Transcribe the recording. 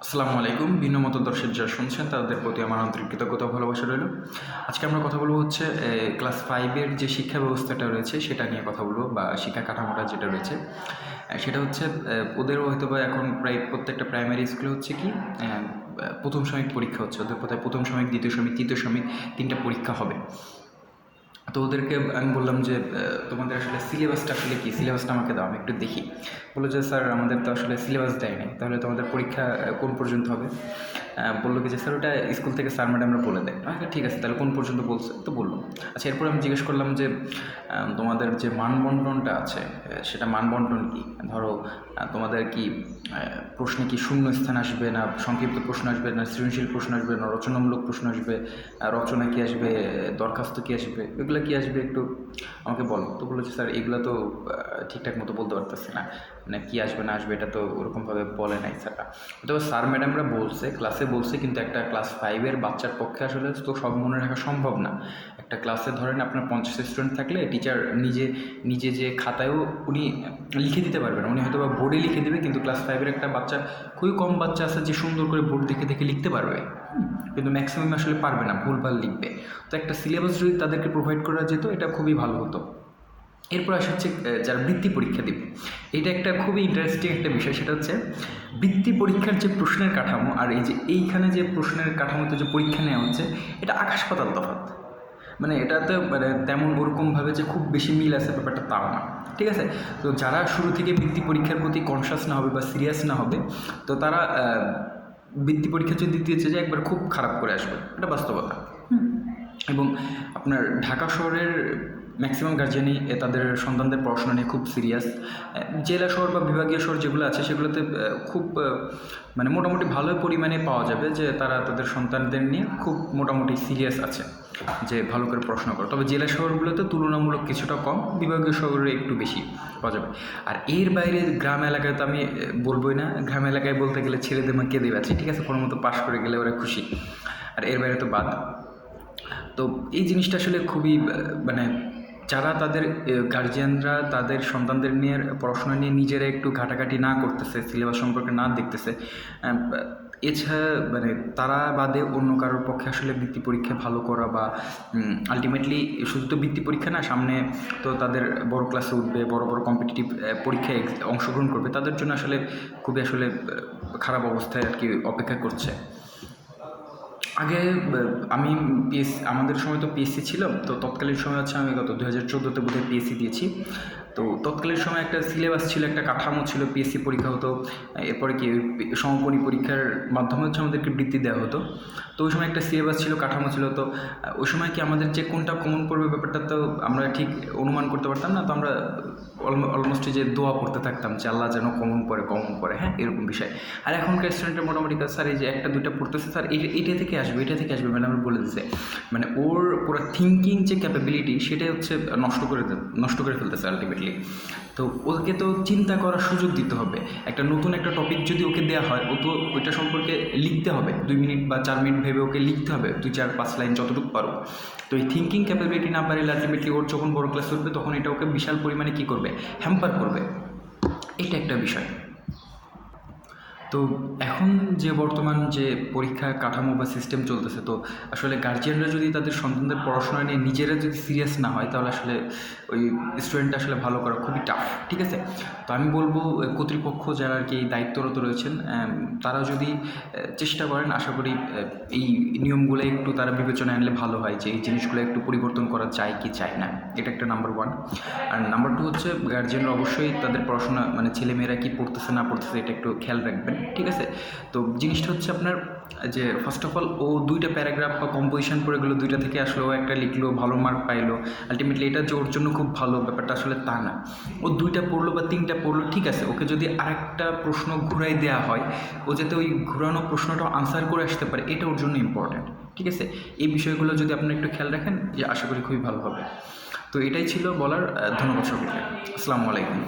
আসসালামু আলাইকুম। ভিন্ন মতদর্শের যারা শুনছেন তাদের প্রতি আমার আন্তরিক কৃতজ্ঞতা ও ভালোবাসা রইল। আজকে আমরা কথা বলবো হচ্ছে ক্লাস 5 এর যে শিক্ষা ব্যবস্থাটা রয়েছে সেটা নিয়ে কথা বলবো, বা শিক্ষা কাঠামোটা যেটা রয়েছে সেটা হচ্ছে ওদেরও হয়তো বা এখন প্রায় প্রত্যেকটা প্রাইমারি স্কুলে হচ্ছে কি প্রথম সাময়িক পরীক্ষা হচ্ছে। ওদের কোথায় প্রথম সাময়িক, দ্বিতীয় সাময়িক, তৃতীয় সাময়িক 3টা পরীক্ষা হবে। তো ওদেরকে আমি বললাম যে তোমাদের আসলে সিলেবাসটা আসলে কী, সিলেবাসটা আমাকে দাও, আমি একটু দেখি। বললো যে স্যার আমাদের তো আসলে সিলেবাস দেয় নাই, তাহলে তোমাদের পরীক্ষা কোন পর্যন্ত হবে? বললো কি যে স্যার ওটা স্কুল থেকে স্যার ম্যাডামরা বলে দেয়। আচ্ছা ঠিক আছে, তাহলে কোন পর্যন্ত বলছে? তো বললো। আচ্ছা, এরপর আমি জিজ্ঞেস করলাম যে তোমাদের যে মানবন্টনটা আছে সেটা মানবন্টন কী? ধরো তোমাদের কি প্রশ্নে কি শূন্য স্থান আসবে, না সংক্ষিপ্ত প্রশ্ন আসবে, না সৃজনশীল প্রশ্ন আসবে, না রচনামূলক প্রশ্ন আসবে, রচনা কী আসবে, দরখাস্ত কী আসবে, এগুলো কী আসবে একটু আমাকে বলো। তো বললো যে স্যার এগুলো তো ঠিকঠাক মতো বলতে পারতেছি না, মানে কী আসবে না আসবে এটা তো ওরকমভাবে বলে নাই স্যাররা। তবে স্যার ম্যাডামরা বলছে, ক্লাসে বলছে, কিন্তু একটা ক্লাস 5-এর বাচ্চার পক্ষে আসলে তো সব মনে রাখা সম্ভব না। একটা ক্লাসে ধরেন আপনার 50 স্টুডেন্ট থাকলে টিচার নিজে যে খাতায়ও উনি লিখে দিতে পারবেন, উনি হয়তো বা বোর্ডে লিখে দেবে, কিন্তু ক্লাস 5-এর একটা বাচ্চা, খুবই কম বাচ্চা আছে যে সুন্দর করে বোর্ড দেখে দেখে লিখতে পারবে, কিন্তু ম্যাক্সিমাম আসলে পারবে না, ভুলভাল লিখবে। তো একটা সিলেবাস যদি তাদেরকে প্রোভাইড করা যেত এটা খুবই ভালো হতো। এরপর আসা হচ্ছে যারা বৃত্তি পরীক্ষা দেবে, এটা একটা খুবই ইন্টারেস্টিং একটা বিষয়। সেটা হচ্ছে বৃত্তি পরীক্ষার যে প্রশ্নের কাঠামো আর এই যে এইখানে যে প্রশ্নের কাঠামোতে যে পরীক্ষা নেওয়া হচ্ছে, এটা আকাশ পাতাল তফাৎ। মানে এটাতে মানে তেমন ওরকমভাবে যে খুব বেশি মিল আছে ব্যাপারটা তাও না, ঠিক আছে? তো যারা শুরু থেকে বৃত্তি পরীক্ষার প্রতি কনসাস না হবে বা সিরিয়াস না হবে, তো তারা বৃত্তি পরীক্ষা যদি দিতে চায় একবার খুব খারাপ করে আসবে, এটা বাস্তবতা। এবং আপনার ঢাকা শহরের ম্যাক্সিমাম গার্জিয়ানই তাদের সন্তানদের পড়াশোনা নিয়ে খুব সিরিয়াস। জেলা শহর বা বিভাগীয় শহর যেগুলো আছে সেগুলোতে খুব মানে মোটামুটি ভালো পরিমাণে পাওয়া যাবে যে তারা তাদের সন্তানদের নিয়ে খুব মোটামুটি সিরিয়াস আছে যে ভালো করে পড়াশোনা করে। তবে জেলা শহরগুলোতে তুলনামূলক কিছুটা কম, বিভাগীয় শহরে একটু বেশি পাওয়া যাবে। আর এর বাইরে গ্রাম এলাকায় তো আমি বলবোই না। গ্রাম এলাকায় বলতে গেলে ছেলেদের মা কেঁদে আছে, ঠিক আছে, কোনো মতো পাশ করে গেলে ওরা খুশি, আর এর বাইরে তো বাদ। তো এই জিনিসটা আসলে খুবই মানে যারা তাদের গার্জিয়ানরা তাদের সন্তানদের নিয়ে পড়াশোনা নিয়ে নিজেরা একটু ঘাটাঘাটি না করতেছে, সিলেবাস সম্পর্কে না দেখতেছে, এছাড়া মানে তারা বাদে অন্য কারোর পক্ষে আসলে বৃত্তি পরীক্ষা ভালো করা বা আলটিমেটলি শুধু তো বৃত্তি পরীক্ষা না, সামনে তো তাদের বড় ক্লাসে উঠবে, বড় বড় কম্পিটিটিভ পরীক্ষায় অংশগ্রহণ করবে, তাদের জন্য আসলে খুবই আসলে খারাপ অবস্থায় আর কি অপেক্ষা করছে। আগে আমি আমাদের সময় তো পিএসসি ছিল, তো তৎকালীন সময় হচ্ছে আমি গত 2014-তে বোধহয় পিএসসি দিয়েছি। তো তৎকালীন সময় একটা সিলেবাস ছিল, একটা কাঠামো ছিল, পিএসসি পরীক্ষা হতো, এরপরে কি সমাপনী পরীক্ষার মাধ্যমে হচ্ছে আমাদেরকে বৃত্তি দেওয়া হতো। তো ওই সময় একটা সিলেবাস ছিল, কাঠামো ছিল। তো ওই সময় কি আমাদের যে কোনটা কমন পড়বে ব্যাপারটা তো আমরা ঠিক অনুমান করতে পারতাম না। তো আমরা অলমোস্ট যে দোয়া পড়তে থাকতাম যে আল্লাহ যেন কমন পড়ে, হ্যাঁ, এরকম বিষয়। আর এখনকার স্টুডেন্টের মোটামুটি স্যার এই যে একটা দুইটা পড়তেছে, স্যার এটা থেকে আসবে, এটা থেকে আসবে, ম্যাডাম বলে দিচ্ছে। মানে ওর পুরো থিঙ্কিং যে ক্যাপাবিলিটি সেটাই হচ্ছে নষ্ট করে ফেলতেছে আলটিমেটলি। তো ওকে তো চিন্তা করার সুযোগ দিতে হবে। একটা নতুন একটা টপিক যদি ওকে দেওয়া হয়, ও তো ওইটা সম্পর্কে লিখতে হবে, 2 মিনিট বা 4 মিনিট ভেবে ওকে লিখতে হবে 2-4-5 লাইন যতটুকু পারো। তো এই থিঙ্কিং ক্যাপাবিলিটি না পারলে আলটিমেটলি ওর যখন বড় ক্লাস উঠবে তখন এটা ওকে বিশাল পরিমাণে কী করবে, হ্যাম্পার করবে। এটা একটা বিষয়। তো এখন যে বর্তমান যে পরীক্ষা কাঠামো বা সিস্টেম চলতেছে, তো আসলে গার্জিয়ানরা যদি তাদের সন্তানদের পড়াশোনা নিয়ে নিজেরা যদি সিরিয়াস না হয়, তাহলে আসলে ওই স্টুডেন্টটা আসলে ভালো করা খুবই টাফ, ঠিক আছে? তো আমি বলবো কর্তৃপক্ষ যারা আর কি দায়িত্বরত রয়েছেন, তারা যদি চেষ্টা করেন, আশা করি এই নিয়মগুলো একটু তারা বিবেচনায় আনলে ভালো হয়, যে এই জিনিসগুলো একটু পরিবর্তন করা যায় কি চায় না। এটা একটা নাম্বার 1। আর নাম্বার 2 হচ্ছে গার্জিয়ানরা অবশ্যই তাদের পড়াশোনা মানে ছেলেমেয়েরা কি পড়তেছে না পড়তেছে এটা একটু খেয়াল রাখবেন, ঠিক আছে? তো জিনিসটা হচ্ছে আপনার যে ফার্স্ট অফ অল ও 2টা প্যারাগ্রাফ বা কম্পোজিশন পড়ে গেলো, 2টা থেকে আসলে ও একটা লিখলো, ভালো মার্ক পাইলো, আলটিমেটলি এটা যে ওর জন্য খুব ভালো ব্যাপারটা আসলে তা না। ও 2টা পড়লো বা 3টা পড়লো, ঠিক আছে, ওকে যদি আরেকটা প্রশ্ন ঘুরাই দেওয়া হয়, ও যাতে ওই ঘুরানো প্রশ্নটা আনসার করে আসতে পারে, এটা ওর জন্য ইম্পর্ট্যান্ট, ঠিক আছে? এই বিষয়গুলো যদি আপনি একটু খেয়াল রাখেন, যে আশা করি খুবই ভালো হবে। তো এটাই ছিল বলার। ধন্যবাদ সকলকে। আসসালামু আলাইকুম।